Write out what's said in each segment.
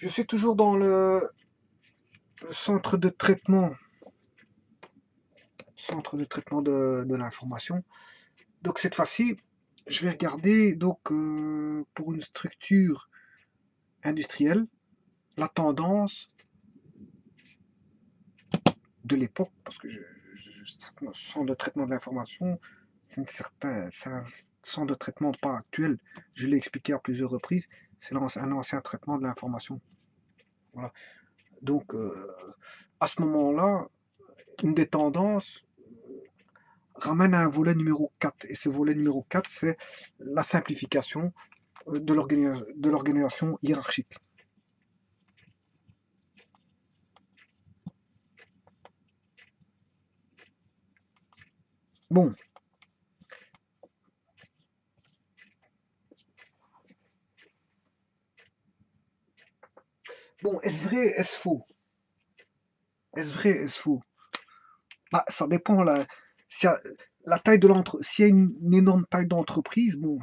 Je suis toujours dans le centre de traitement de l'information. Donc cette fois-ci, je vais regarder donc pour une structure industrielle la tendance de l'époque, parce que centre de traitement de l'information, c'est un centre de traitement pas actuel. Je l'ai expliqué à plusieurs reprises. C'est un ancien traitement de l'information. Voilà. Donc à ce moment-là, une des tendances ramène à un volet numéro 4. Et ce volet numéro 4, c'est la simplification de l'organisation hiérarchique. Bon, est-ce vrai, est-ce faux? Est-ce vrai, est-ce faux? Bah, ça dépend. La taille de l'entreprise. S'il y a une énorme taille d'entreprise, bon,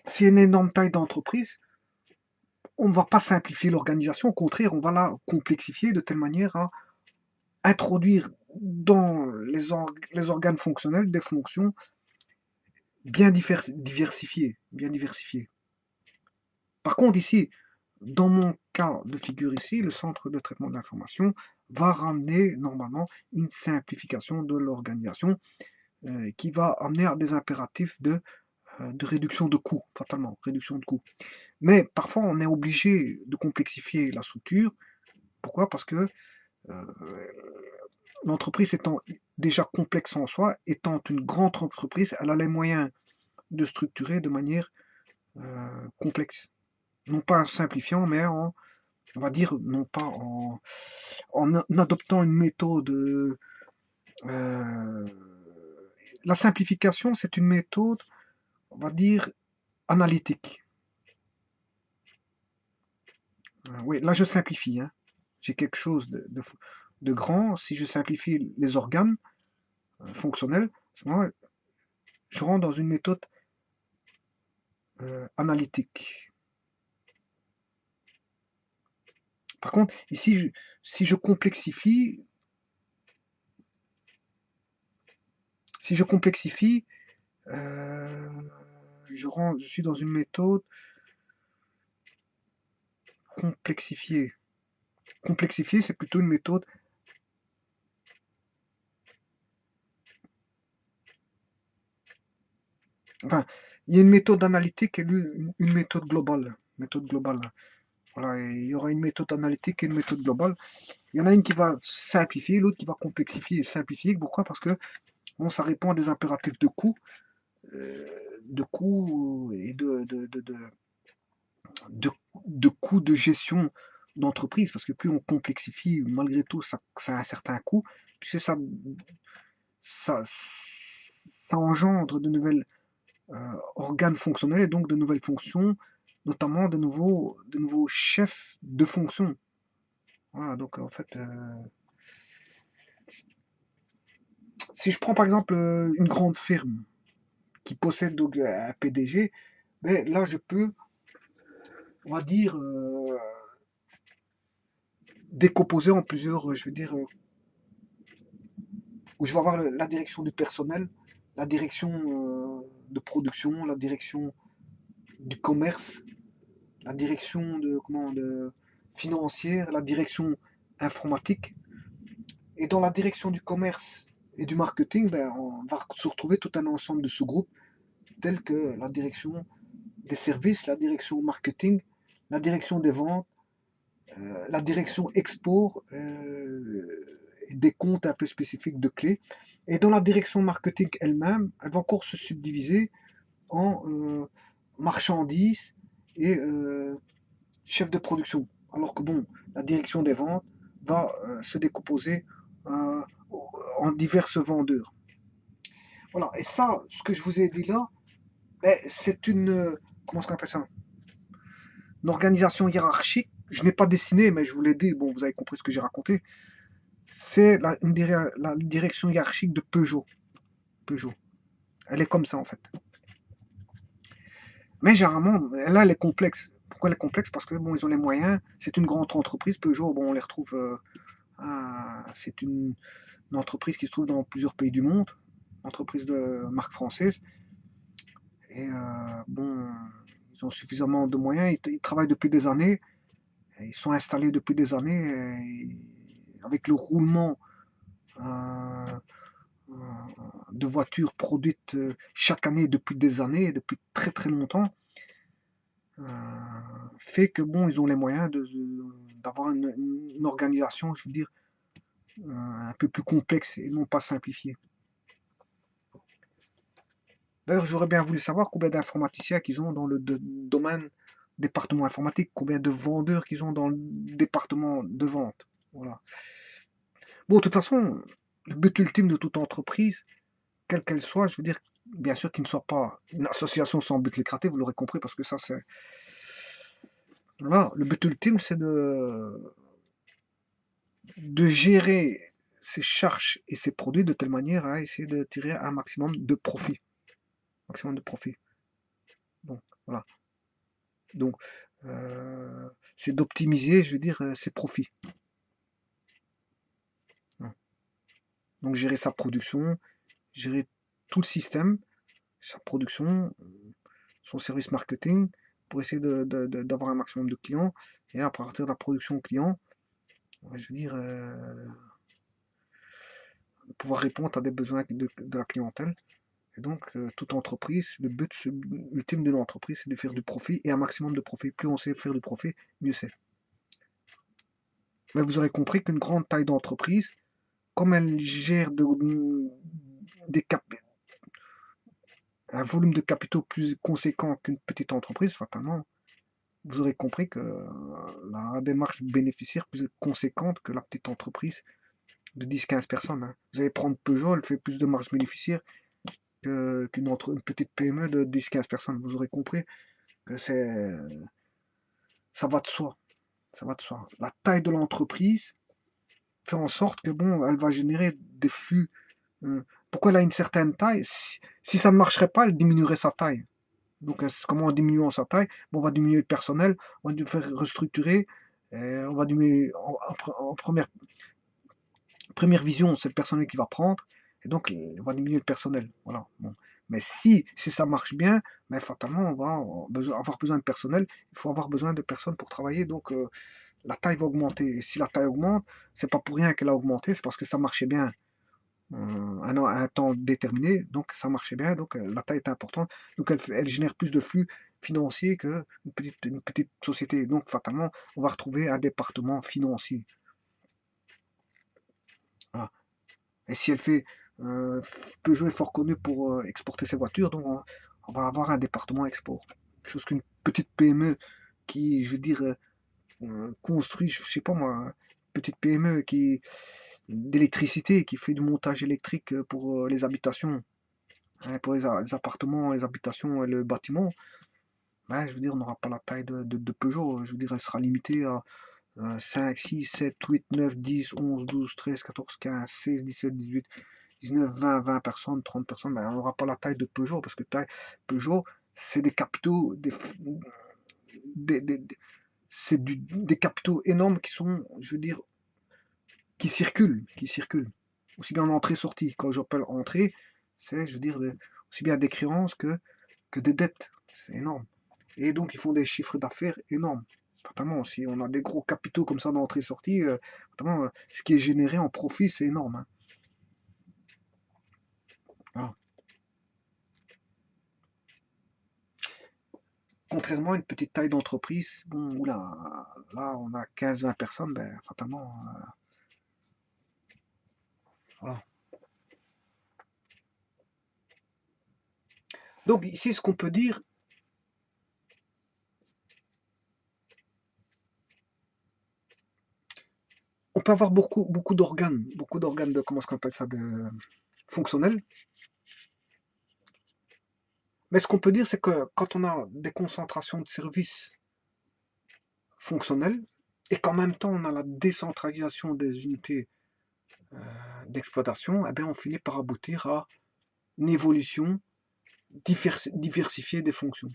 s'il y a une énorme taille d'entreprise, on ne va pas simplifier l'organisation. Au contraire, on va la complexifier de telle manière à introduire dans les organes fonctionnels des fonctions bien diversifiées, bien diversifiées. Par contre, ici, dans mon cas de figure ici, le centre de traitement de l'information va ramener normalement une simplification de l'organisation qui va amener à des impératifs de réduction de coûts, fatalement, réduction de coûts. Mais parfois, on est obligé de complexifier la structure. Pourquoi? Parce que euh, l'entreprise étant déjà complexe en soi, étant une grande entreprise, elle a les moyens de structurer de manière complexe. Non pas en simplifiant, mais on va dire, non pas en adoptant une méthode. La simplification, c'est une méthode, on va dire, analytique. Oui, là je simplifie. Hein. J'ai quelque chose de grand. Si je simplifie les organes fonctionnels, moi, je rentre dans une méthode analytique. Par contre, ici, si je complexifie, euh, je suis dans une méthode complexifiée. Complexifier, c'est plutôt une méthode. Enfin, il y a une méthode analytique et une méthode globale. Méthode globale. Voilà, et il y aura une méthode analytique et une méthode globale. Il y en a une qui va simplifier, l'autre qui va complexifier et simplifier. Pourquoi? Parce que bon, ça répond à des impératifs euh, de coût et de, de coûts de gestion d'entreprise. Parce que plus on complexifie, malgré tout, ça a un certain coût. Tu sais, ça, ça engendre de nouvelles organes fonctionnels et donc de nouvelles fonctions, notamment de nouveaux chefs de fonction. Voilà, donc en fait, si je prends par exemple une grande firme qui possède donc un PDG, ben, là je peux, on va dire, décomposer en plusieurs, je veux dire, où je vais avoir la direction du personnel, la direction de production, la direction du commerce, la direction de financière, la direction informatique. Et dans la direction du commerce et du marketing, ben, on va se retrouver tout un ensemble de sous-groupes tels que la direction des services, la direction marketing, la direction des ventes, la direction export, des comptes un peu spécifiques de clés. Et dans la direction marketing elle-même, elle va encore se subdiviser en marchandises et chef de production. Alors que bon, la direction des ventes va se décomposer euh, en diverses vendeurs. Voilà, et ça, ce que je vous ai dit là, c'est comment est-ce qu'on appelle ça? Une organisation hiérarchique. Je n'ai pas dessiné, mais je vous l'ai dit, bon, vous avez compris ce que j'ai raconté. C'est la direction hiérarchique de Peugeot. Peugeot. Elle est comme ça en fait. Mais généralement, là, elle est complexe. Pourquoi elle est complexe? Parce que bon, ils ont les moyens. C'est une grande entreprise. Peugeot, bon, on les retrouve. C'est une entreprise qui se trouve dans plusieurs pays du monde. Entreprise de marque française. Et bon, ils ont suffisamment de moyens. Ils travaillent depuis des années. Ils sont installés depuis des années. Et avec le roulement euh, euh, de voitures produites chaque année depuis des années, depuis très très longtemps, euh, fait que bon, ils ont les moyens d'avoir une organisation, je veux dire, un peu plus complexe et non pas simplifiée. D'ailleurs, j'aurais bien voulu savoir combien d'informaticiens qu'ils ont dans le domaine département informatique, combien de vendeurs qu'ils ont dans le département de vente. Voilà. Bon, de toute façon, le but ultime de toute entreprise, quelle qu'elle soit, je veux dire, bien sûr qu'il ne soit pas une association sans but lucratif, vous l'aurez compris, parce que ça, c'est... Voilà, le but ultime, c'est de gérer ses charges et ses produits de telle manière à essayer de tirer un maximum de profit. Maximum de profit. Bon, voilà. Donc, c'est d'optimiser, je veux dire, ses profits. Donc, gérer sa production, gérer tout le système, sa production, son service marketing, pour essayer d'avoir un maximum de clients. Et à partir de la production client, je veux dire, pouvoir répondre à des besoins de la clientèle. Et donc, toute entreprise, le but ultime d'une entreprise, c'est de faire du profit et un maximum de profit. Plus on sait faire du profit, mieux c'est. Mais vous aurez compris qu'une grande taille d'entreprise, comme elle gère un volume de capitaux plus conséquent qu'une petite entreprise, fatalement, vous aurez compris que la démarche bénéficiaire est plus conséquente que la petite entreprise de 10-15 personnes. Hein. Vous allez prendre Peugeot, elle fait plus de marge bénéficiaire qu'une petite PME de 10-15 personnes. Vous aurez compris que ça va de soi. Ça va de soi. La taille de l'entreprise fait en sorte que bon, elle va générer des flux. Pourquoi elle a une certaine taille? Si ça ne marcherait pas, elle diminuerait sa taille. Donc, comment en diminuant sa taille? Bon, on va diminuer le personnel, on va faire restructurer, on va diminuer en première vision, c'est le personnel qui va prendre, et donc on va diminuer le personnel. Voilà. Bon. Mais si ça marche bien, mais fatalement, on va avoir besoin de personnel, il faut avoir besoin de personnes pour travailler, donc la taille va augmenter. Et si la taille augmente, c'est pas pour rien qu'elle a augmenté, c'est parce que ça marchait bien un temps déterminé, donc ça marchait bien, donc la taille est importante, donc elle génère plus de flux financiers qu'une petite société. Donc fatalement, on va retrouver un département financier. Voilà. Et si elle fait Peugeot est fort connu pour exporter ses voitures, donc on va avoir un département export. Chose qu'une petite PME qui, je veux dire, construit, je sais pas moi, petite PME qui d'électricité, qui fait du montage électrique pour les habitations, hein, pour les appartements, les habitations et le bâtiment, ben, je veux dire, on n'aura pas la taille de Peugeot. Je veux dire, elle sera limitée à 5, 6, 7, 8, 9, 10, 11, 12, 13, 14, 15, 16, 17, 18, 19, 20, 20 personnes, 30 personnes. Ben, on n'aura pas la taille de Peugeot parce que Peugeot, c'est des capitaux, des, des- c'est des capitaux énormes qui sont, je veux dire, qui circulent. Aussi bien en entrée-sortie. Quand j'appelle entrée, c'est, je veux dire, aussi bien des créances que des dettes. C'est énorme. Et donc, ils font des chiffres d'affaires énormes. Notamment, si on a des gros capitaux comme ça d'entrée-sortie, notamment, ce qui est généré en profit, c'est énorme. Hein. Voilà. Contrairement à une petite taille d'entreprise, bon, là, on a 15-20 personnes, ben, fatalement, voilà. Donc, ici, ce qu'on peut dire, on peut avoir beaucoup d'organes de, comment est-ce qu'on appelle ça, de fonctionnels. Mais ce qu'on peut dire, c'est que quand on a des concentrations de services fonctionnels, et qu'en même temps on a la décentralisation des unités euh, d'exploitation, eh bien, on finit par aboutir à une évolution diversifiée des fonctions.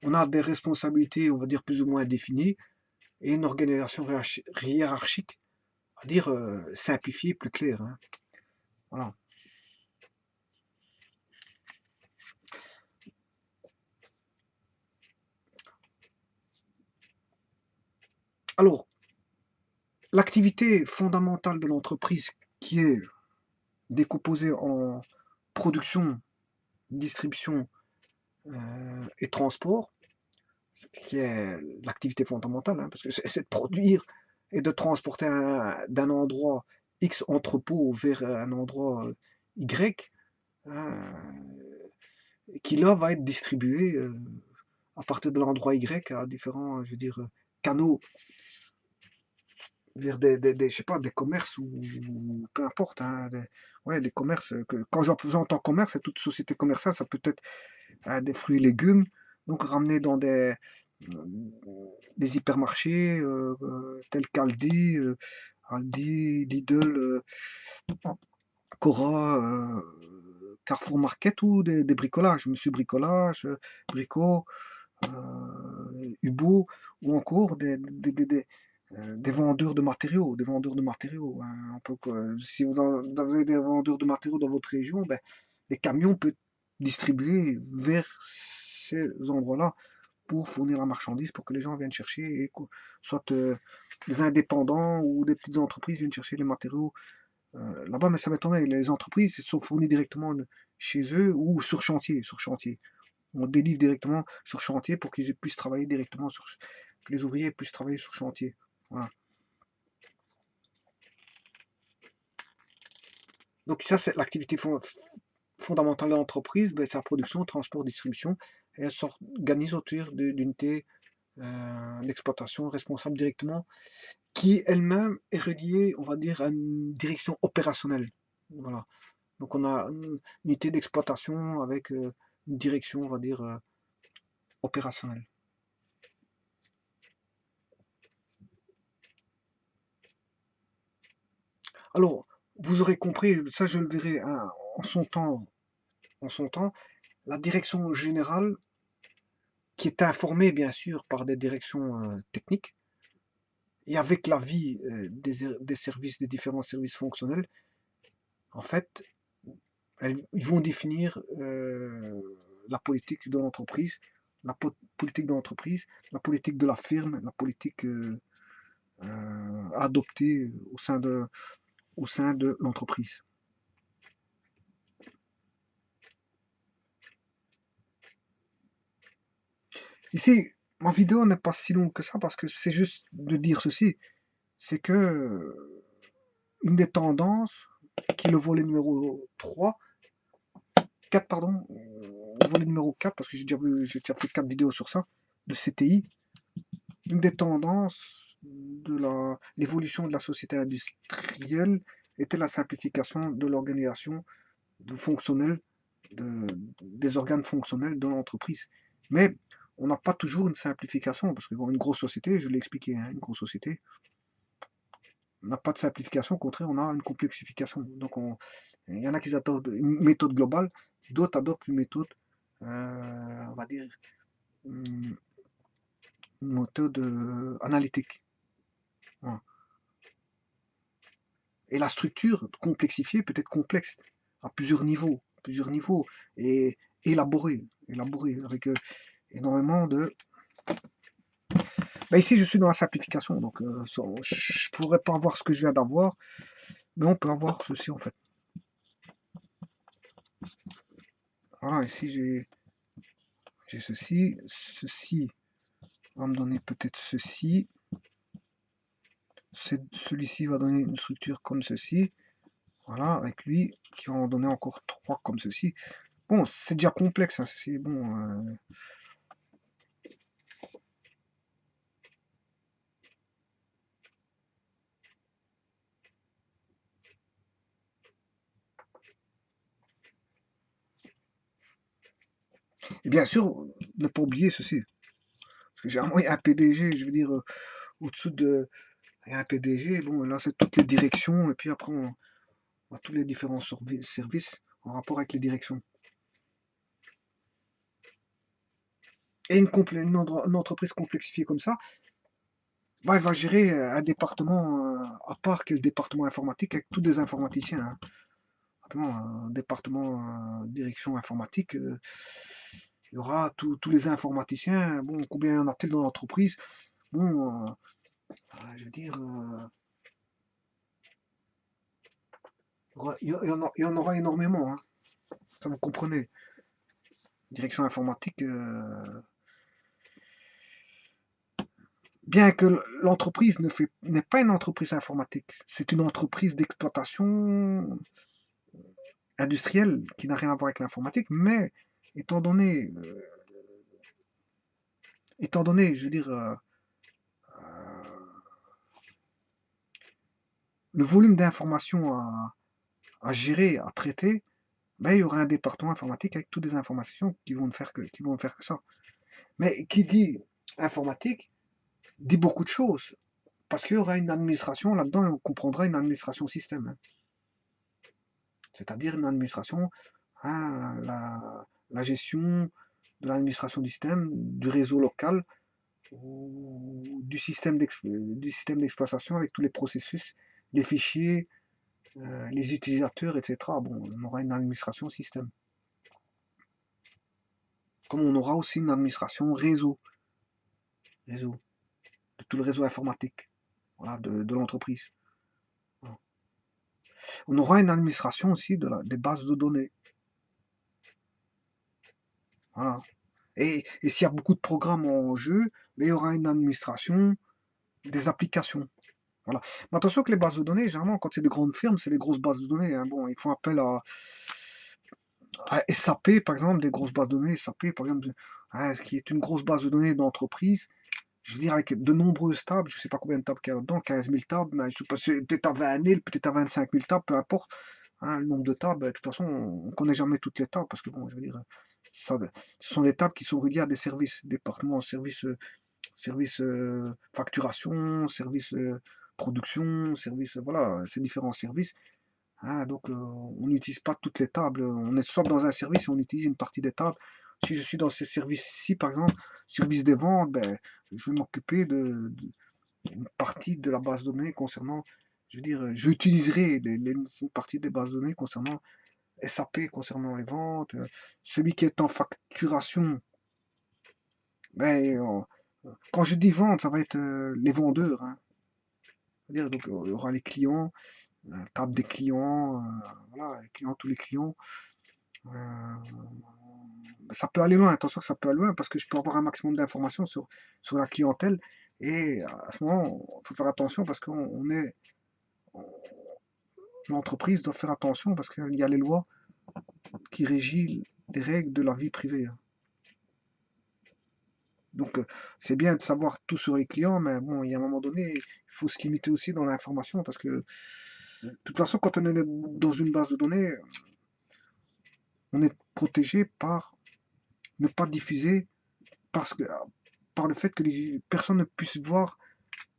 On a des responsabilités, on va dire, plus ou moins définies, et une organisation hiérarchique, à dire simplifiée, plus claire, hein. Voilà. Alors, l'activité fondamentale de l'entreprise qui est décomposée en production, distribution et transport, qui est l'activité fondamentale, hein, parce que c'est de produire et de transporter d'un endroit X entrepôt vers un endroit Y, hein, qui là va être distribué à partir de l'endroit Y à différents, je veux dire, canaux vers je sais pas, des commerces ou peu importe, hein, ouais, des commerces. Quand j'entends commerce, c'est toute société commerciale, ça peut être des fruits et légumes, donc ramener dans des hypermarchés tels qu'Aldi, Aldi, Lidl, Cora, Carrefour Market ou des bricolages, Monsieur Bricolage, Brico, Hubo, ou encore des vendeurs de matériaux, hein, un peu si vous avez des vendeurs de matériaux dans votre région, ben, les camions peuvent distribuer vers ces endroits-là pour fournir la marchandise, pour que les gens viennent chercher, et soit des indépendants ou des petites entreprises viennent chercher les matériaux là-bas, mais ça m'étonnerait. Les entreprises sont fournies directement chez eux ou sur chantier, sur chantier. On délivre directement sur chantier pour qu'ils puissent travailler directement que les ouvriers puissent travailler sur chantier. Voilà. Donc ça, c'est l'activité fondamentale de l'entreprise, ben, c'est la production, transport, distribution, et elle s'organise autour d'unités d'exploitation responsable directement, qui elle-même est reliée, on va dire, à une direction opérationnelle. Voilà. Donc on a une unité d'exploitation avec une direction, on va dire, opérationnelle. Alors, vous aurez compris, ça je le verrai hein, en son temps, la direction générale, qui est informée bien sûr par des directions techniques, et avec l'avis des services, des différents services fonctionnels, en fait, ils vont définir la politique de l'entreprise, politique de l'entreprise, la politique de la firme, la politique à adopter au sein de l'entreprise. Ici, ma vidéo n'est pas si longue que ça parce que c'est juste de dire ceci, c'est que une des tendances, qui est le volet numéro 3, 4 pardon, le volet numéro 4 parce que j'ai déjà fait 4 vidéos sur ça, de CTI, une des tendances de l'évolution de la société industrielle était la simplification de l'organisation fonctionnelle, des organes fonctionnels de l'entreprise. Mais on n'a pas toujours une simplification, parce que bon, une grosse société, je l'ai expliqué, hein, une grosse société, on n'a pas de simplification, au contraire, on a une complexification. Donc il y en a qui adoptent une méthode globale, d'autres adoptent une méthode, on va dire, une méthode analytique. Voilà. Et la structure complexifiée peut être complexe à plusieurs niveaux, et élaborée avec énormément de. Bah ici, je suis dans la simplification, donc je ne pourrais pas avoir ce que je viens d'avoir, mais on peut avoir ceci en fait. Voilà, ici j'ai ceci va me donner peut-être ceci, celui-ci va donner une structure comme ceci, voilà, avec lui qui va en donner encore 3 comme ceci. Bon, c'est déjà complexe, hein, c'est bon. Et bien sûr, ne pas oublier ceci, parce que j'ai un PDG, je veux dire, au-dessous de un PDG, bon, là c'est toutes les directions, et puis après on a tous les différents services en rapport avec les directions. Et une entreprise complexifiée comme ça, bah, elle va gérer un département à part que le département informatique avec tous des informaticiens, hein. Simplement, un département direction informatique, il y aura tous les informaticiens. Bon, combien y en a-t-il dans l'entreprise? Bon, je veux dire, il y en aura énormément, hein. Ça vous comprenez. Direction informatique, bien que l'entreprise n'est pas une entreprise informatique, c'est une entreprise d'exploitation industrielle qui n'a rien à voir avec l'informatique, mais étant donné, euh, étant donné, je veux dire, le volume d'informations à gérer, à traiter, ben, il y aura un département informatique avec toutes les informations qui vont ne faire que ça. Mais qui dit informatique dit beaucoup de choses, parce qu'il y aura une administration là-dedans et on comprendra une administration système, hein. C'est-à-dire une administration, hein, la gestion de l'administration du système, du réseau local, ou du système d'exploitation avec tous les processus, les fichiers, les utilisateurs, etc. Bon, on aura une administration système. Comme on aura aussi une administration réseau, de tout le réseau informatique, voilà, de l'entreprise. Voilà. On aura une administration aussi des bases de données. Voilà. Et s'il y a beaucoup de programmes en jeu, mais il y aura une administration des applications. Voilà. Mais attention que les bases de données, généralement, quand c'est des grandes firmes, c'est des grosses bases de données, hein. Bon, ils font appel à SAP, par exemple, des grosses bases de données, SAP, par exemple, hein, qui est une grosse base de données d'entreprise. Je veux dire, avec de nombreuses tables, je ne sais pas combien de tables qu'il y a là-dedans, 15 000 tables, mais je sais pas, peut-être à 20 000, peut-être à 25 000 tables, peu importe, hein, le nombre de tables. De toute façon, on ne connaît jamais toutes les tables, parce que, bon, je veux dire, ça, ce sont des tables qui sont reliées à des services, départements, service facturation, service production, service, voilà, ces différents services, hein. Donc, on n'utilise pas toutes les tables. On est soit dans un service et on utilise une partie des tables. Si je suis dans ces services-ci, par exemple, service des ventes, ben, je vais m'occuper d'une partie de la base de données concernant, je veux dire, j'utiliserai une partie des bases de données concernant SAP, concernant les ventes. Celui qui est en facturation, ben, quand je dis vente, ça va être les vendeurs, hein. C'est-à-dire, donc, il y aura les clients, table des clients, voilà, les clients, tous les clients. Euh, Ça peut aller loin, attention que ça peut aller loin parce que je peux avoir un maximum d'informations sur la clientèle et à ce moment, il faut faire attention parce qu'on est, l'entreprise doit faire attention parce qu'il y a les lois qui régissent les règles de la vie privée, hein. Donc c'est bien de savoir tout sur les clients, mais bon, il y a un moment donné, il faut se limiter aussi dans l'information parce que de toute façon, quand on est dans une base de données, on est protégé par ne pas diffuser parce que, par le fait que les personnes ne puissent voir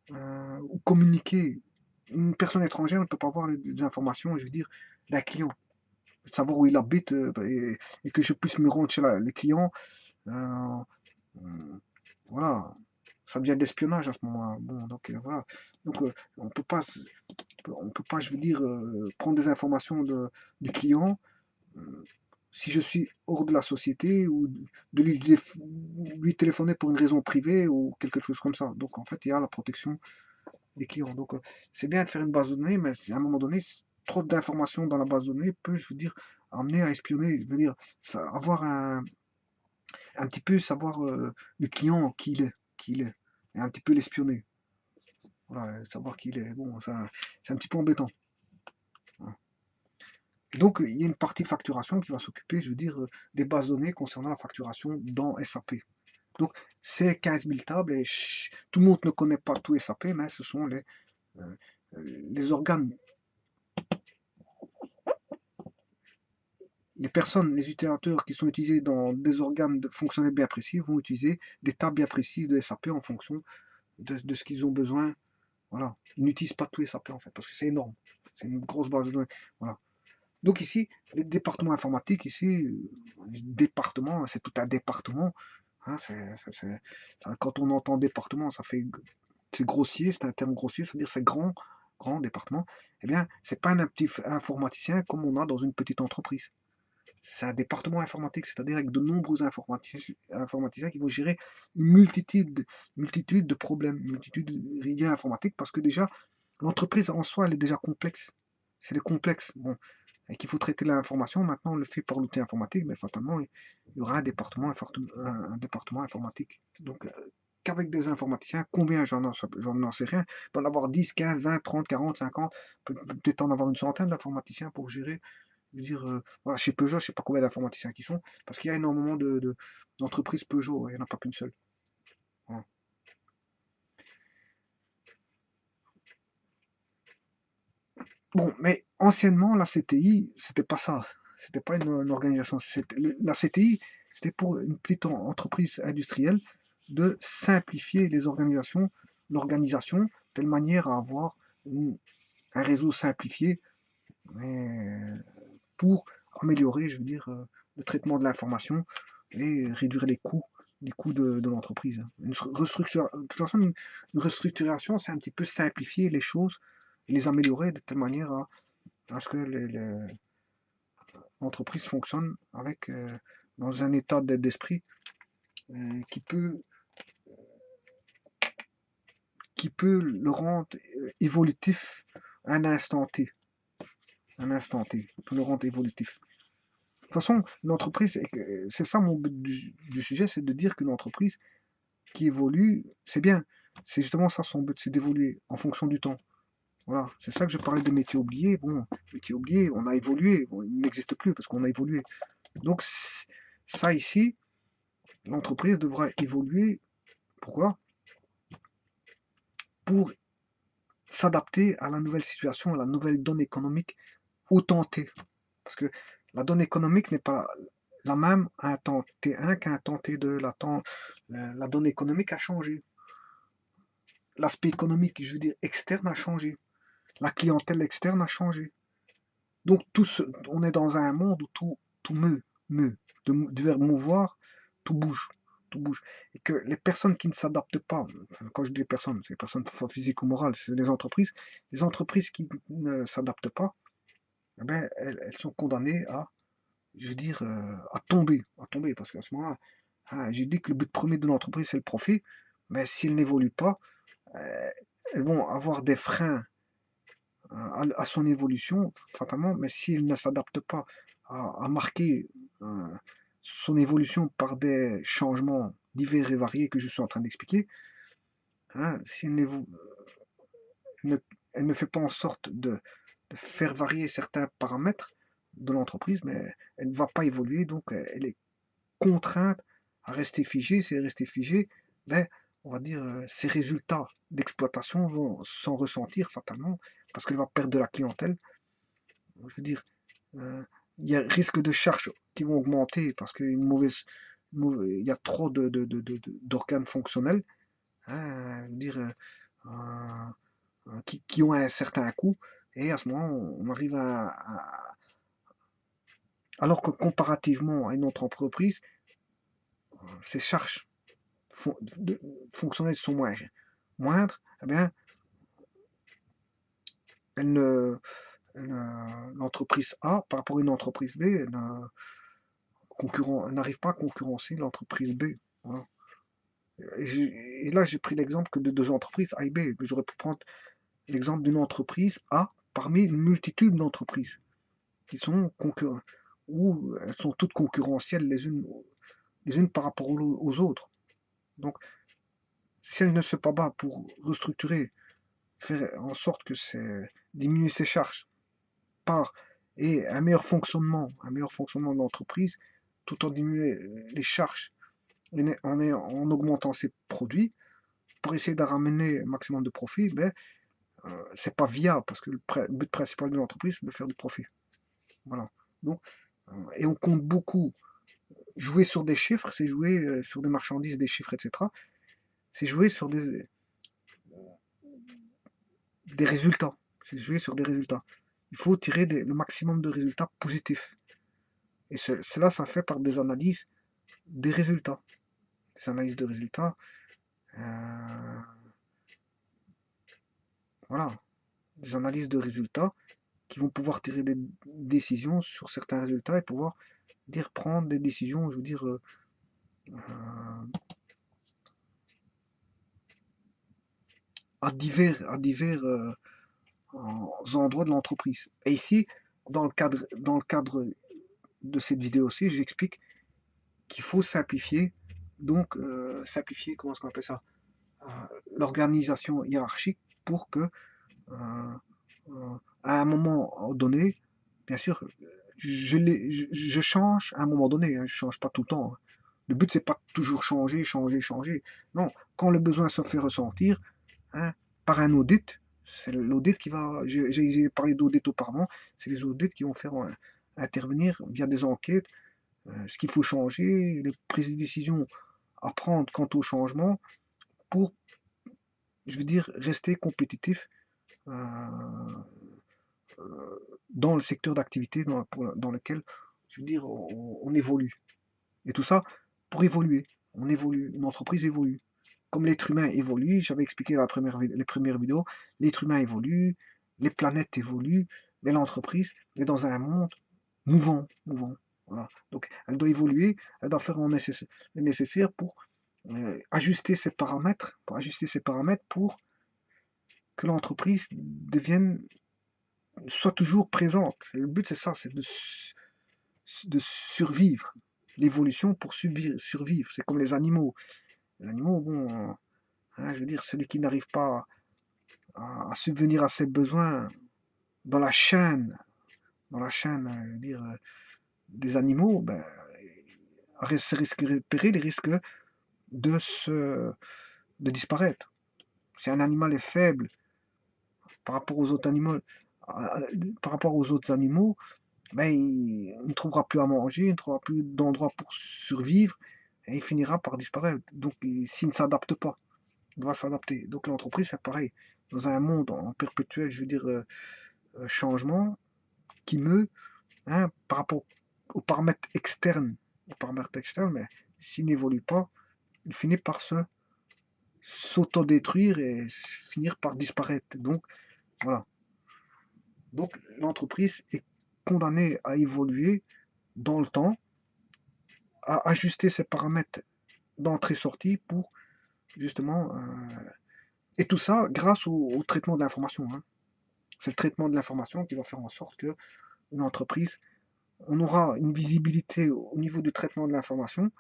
ou communiquer. Une personne étrangère ne peut pas voir les informations, je veux dire, d'un client. Savoir où il habite et que je puisse me rendre chez le client. euh, euh, voilà. Ça devient de l'espionnage à ce moment-là. Bon, donc voilà. Donc on peut pas, je veux dire, prendre des informations du client si je suis hors de la société ou de lui téléphoner pour une raison privée ou quelque chose comme ça. Donc en fait, il y a la protection des clients. Donc c'est bien de faire une base de données, mais à un moment donné, trop d'informations dans la base de données peut, je veux dire, amener à espionner, je veux dire, avoir un petit peu savoir le client qui il est, et un petit peu l'espionner. Voilà, savoir qui il est. Bon, ça, c'est un petit peu embêtant. Voilà. Et donc, il y a une partie facturation qui va s'occuper, je veux dire, des bases de données concernant la facturation dans SAP. Donc, c'est 15 000 tables et tout le monde ne connaît pas tout SAP, mais ce sont euh, les organes, les personnes, les utilisateurs qui sont utilisés dans des organes fonctionnels bien précis vont utiliser des tables bien précises de SAP en fonction de ce qu'ils ont besoin. Voilà. Ils n'utilisent pas tout SAP en fait, parce que c'est énorme. C'est une grosse base de données. Voilà. Donc ici, les départements informatiques, ici, département, c'est tout un département. Hein, quand on entend département, c'est grossier, c'est un terme grossier, ça veut dire c'est grand, grand département. Eh bien, c'est pas un petit informaticien comme on a dans une petite entreprise. C'est un département informatique, c'est-à-dire avec de nombreux informaticiens qui vont gérer une multitude de problèmes, une multitude de liés informatiques, parce que déjà, l'entreprise en soi, elle est déjà complexe. C'est le complexe. Bon, et qu'il faut traiter l'information, maintenant on le fait par l'outil informatique, mais fatalement, il y aura un département informatique. Donc, qu'avec des informaticiens, combien j'en sais rien. Il peut en avoir 10, 15, 20, 30, 40, 50, peut-être en avoir une centaine d'informaticiens pour gérer. Je veux dire, voilà, chez Peugeot, je ne sais pas combien d'informaticiens qui sont, parce qu'il y a énormément d'entreprises Peugeot, il n'y en a pas qu'une seule. Voilà. Bon, mais anciennement, la CTI, c'était pas ça. C'était pas une organisation. La CTI, c'était pour une petite entreprise industrielle de simplifier l'organisation, de telle manière à avoir un réseau simplifié mais pour améliorer, je veux dire, le traitement de l'information et réduire les coûts de l'entreprise. De toute façon, une restructuration, c'est un petit peu simplifier les choses et les améliorer de telle manière à ce que l'entreprise fonctionne dans un état d'esprit euh, qui peut, qui peut le rendre évolutif à un instant T. Un instant T, peut le rendre évolutif. De toute façon, l'entreprise, c'est ça mon but du sujet, c'est de dire qu'une entreprise qui évolue, c'est bien. C'est justement ça son but, c'est d'évoluer en fonction du temps. Voilà, c'est ça que je parlais des métiers oubliés. Bon, métiers oubliés, on a évolué, bon, ils n'existent plus parce qu'on a évolué. Donc ça ici, l'entreprise devra évoluer. Pourquoi? Pour s'adapter à la nouvelle situation, à la nouvelle donne économique au temps T. Parce que la donne économique n'est pas la même à un temps T1 qu'à un temps T2. La donne économique a changé. L'aspect économique, je veux dire, externe a changé. La clientèle externe a changé. Donc on est dans un monde où tout meut. Du verbe mouvoir, tout bouge. Tout bouge. Et que les personnes qui ne s'adaptent pas, enfin, quand je dis les personnes, c'est les personnes physiques ou morales, c'est les entreprises qui ne s'adaptent pas, eh ben, elles sont condamnées je veux dire, à tomber, parce qu'à ce moment-là, hein, j'ai dit que le but premier de l'entreprise, c'est le profit, mais s'ils n'évoluent pas, euh, elles vont avoir des freins à son évolution, fatalement, mais s'ils ne s'adaptent pas à marquer euh, son évolution par des changements divers et variés que je suis en train d'expliquer, hein, si ne, elle ne fait pas en sorte de faire varier certains paramètres de l'entreprise, mais elle ne va pas évoluer, donc elle est contrainte à rester figée. Si elle est restée figée, ben, on va dire, ses résultats d'exploitation vont s'en ressentir fatalement parce qu'elle va perdre de la clientèle. Je veux dire, euh, il y a risque de charges qui vont augmenter parce il y a trop d'organes fonctionnels, hein, je veux dire, qui ont un certain coût. Et à ce moment, on arrive alors que comparativement à une autre entreprise, ces charges fonctionnelles sont moindres, eh bien, elle ne, l'entreprise A par rapport à une entreprise B, elle n'arrive pas à concurrencer l'entreprise B. Voilà. Et là, j'ai pris l'exemple que de deux entreprises A et B. J'aurais pu prendre l'exemple d'une entreprise A parmi une multitude d'entreprises qui sont où elles sont toutes concurrentielles les unes par rapport aux autres. Donc, si elle ne se bat pas pour restructurer, faire en sorte que c'est diminuer ses charges par et un meilleur fonctionnement de l'entreprise, tout en diminuant les charges en augmentant ses produits pour essayer de ramener un maximum de profit, ben, c'est pas viable parce que le but principal de l'entreprise, c'est de faire du profit. Voilà. Donc, et on compte beaucoup. Jouer sur des chiffres, c'est jouer sur des marchandises, des chiffres, etc. C'est jouer sur des résultats. C'est jouer sur des résultats. Il faut tirer le maximum de résultats positifs. Et cela, ça fait par des analyses des résultats. des analyses de résultats. euh, voilà, des analyses de résultats qui vont pouvoir tirer des décisions sur certains résultats et pouvoir dire prendre des décisions, je veux dire, à divers endroits de l'entreprise. Et ici, dans le cadre de cette vidéo aussi, j'explique qu'il faut simplifier, donc simplifier, comment est-ce qu'on appelle ça, l'organisation hiérarchique pour que à un moment donné, bien sûr, je change à un moment donné, hein, je change pas tout le temps, hein. Le but, c'est pas toujours changer, changer, changer. Non, quand le besoin se fait ressentir, hein, par un audit, c'est l'audit qui va. J'ai parlé d'audit auparavant, c'est les audits qui vont faire intervenir via des enquêtes ce qu'il faut changer, les prises de décision à prendre quant au changement pour, je veux dire, rester compétitif euh, dans le secteur d'activité dans lequel, je veux dire, on évolue. Et tout ça pour évoluer. On évolue, une entreprise évolue. Comme l'être humain évolue, j'avais expliqué les premières vidéos, l'être humain évolue, les planètes évoluent, mais l'entreprise est dans un monde mouvant, mouvant. Voilà. Donc elle doit évoluer, elle doit faire le nécessaire pour ajuster ses paramètres pour que l'entreprise devienne soit toujours présente. Le but, c'est ça, c'est de survivre. L'évolution pour survivre. C'est comme les animaux. Les animaux, bon, hein, je veux dire, celui qui n'arrive pas à subvenir à ses besoins dans la chaîne, je veux dire, des animaux, ben, se risque repérer les risques de, se, de disparaître. Si un animal est faible par rapport aux autres animaux, ben, il ne trouvera plus à manger, il ne trouvera plus d'endroit pour survivre et il finira par disparaître. Donc, s'il ne s'adapte pas, il doit s'adapter. Donc, l'entreprise, c'est pareil. Dans un monde en perpétuel, je veux dire, changement, qui meut, hein, par rapport aux paramètres externes, mais s'il n'évolue pas, il finit par s'autodétruire et finir par disparaître. Donc, voilà. Donc, l'entreprise est condamnée à évoluer dans le temps, à ajuster ses paramètres d'entrée-sortie pour justement. Et tout ça grâce au traitement de l'information, hein. C'est le traitement de l'information qui va faire en sorte que une entreprise, on aura une visibilité au niveau du traitement de l'information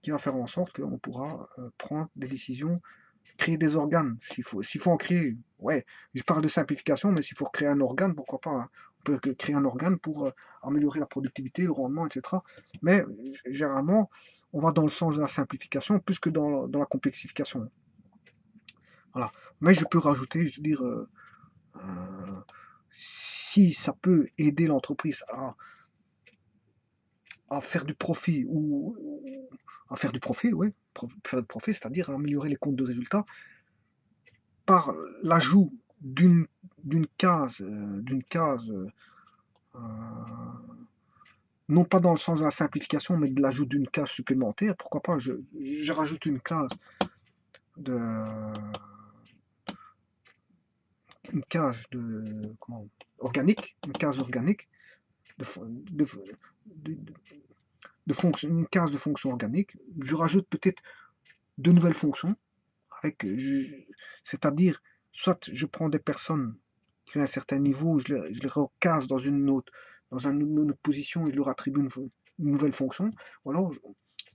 qui va faire en sorte qu'on pourra prendre des décisions, créer des organes. S'il faut en créer, ouais, je parle de simplification, mais s'il faut créer un organe, pourquoi pas, hein. On peut créer un organe pour améliorer la productivité, le rendement, etc. Mais généralement, on va dans le sens de la simplification plus que dans la complexification. Voilà. Mais je peux rajouter, je veux dire, si ça peut aider l'entreprise à faire du profit ou à faire du profit, oui, faire du profit, c'est-à-dire améliorer les comptes de résultats par l'ajout d'une case, non pas dans le sens de la simplification, mais de l'ajout d'une case supplémentaire. Pourquoi pas, je rajoute une case de comment, organique, une case organique de, de, de, une case de fonction organique. Je rajoute peut-être de nouvelles fonctions, c'est-à-dire, soit je prends des personnes qui ont un certain niveau, je les recase dans une autre position et je leur attribue une nouvelle fonction, ou alors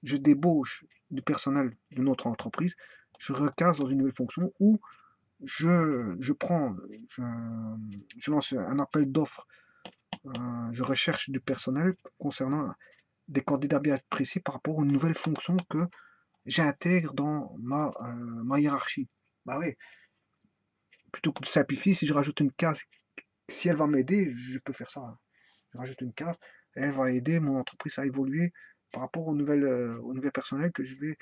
je débauche du personnel de notre entreprise, je recase dans une nouvelle fonction, ou je lance un appel d'offres, je recherche du personnel concernant des candidats bien précis par rapport à une nouvelle fonction que j'intègre dans ma hiérarchie. Bah oui, plutôt que de simplifier, si je rajoute une case, si elle va m'aider, je peux faire ça, hein. Je rajoute une case, et elle va aider mon entreprise à évoluer par rapport aux nouvelles personnels que je vais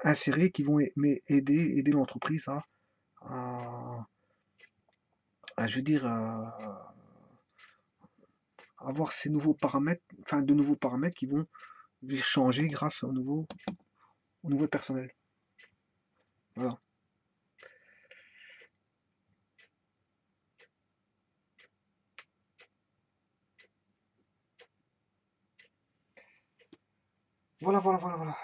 insérer, qui vont aider l'entreprise à, je veux dire, avoir ces nouveaux paramètres, enfin de nouveaux paramètres qui vont changer grâce au nouveau personnel. Voilà. Voilà, voilà, voilà, voilà.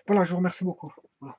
Voilà, je vous remercie beaucoup. Voilà.